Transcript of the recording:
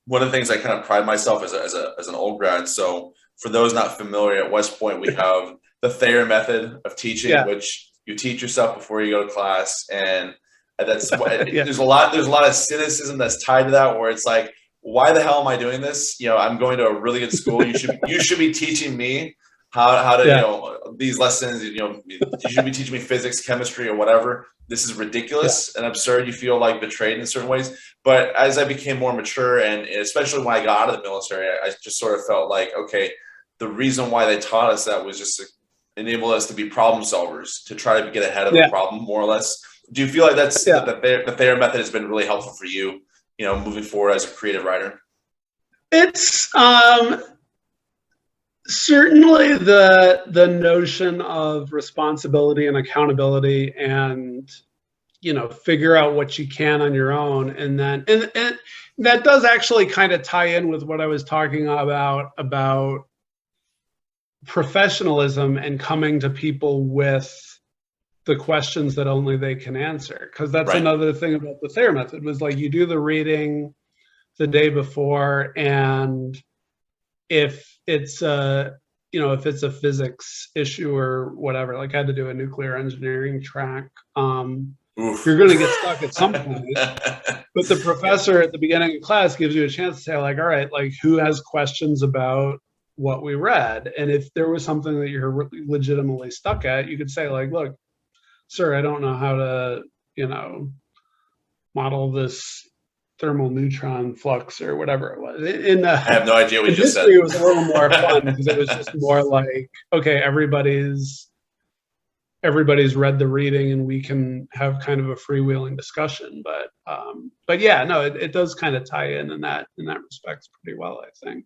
one of the things I kind of pride myself as an old grad. So for those not familiar, at West Point, we have the Thayer Method of teaching, which you teach yourself before you go to class. And that's there's a lot of cynicism that's tied to that, where it's like, why the hell am I doing this? I'm going to a really good school. You should be teaching me how to, these lessons, you should be teaching me physics, chemistry, or whatever. This is ridiculous and absurd. You feel like betrayed in certain ways. But as I became more mature, and especially when I got out of the military, I just sort of felt like, okay, the reason why they taught us that was just to enable us to be problem solvers, to try to get ahead of the problem, more or less. Do you feel like that the Thayer method has been really helpful for you, moving forward as a creative writer? It's certainly the notion of responsibility and accountability, and figure out what you can on your own, and then and that does actually kind of tie in with what I was talking about professionalism and coming to people with the questions that only they can answer. Because that's another thing about the Thayer method, was like, you do the reading the day before, and if it's a physics issue or whatever, like I had to do a nuclear engineering track, you're going to get stuck at some point. But the professor at the beginning of class gives you a chance to say, like, all right, like, who has questions about what we read? And if there was something that you're legitimately stuck at, you could say, like, look, sir, I don't know how to, model this thermal neutron flux or whatever it was. I have no idea what you just said. It was a little more fun because it was just more like, okay, everybody's read the reading and we can have kind of a freewheeling discussion. But yeah, no, it does kind of tie in that respect pretty well, I think.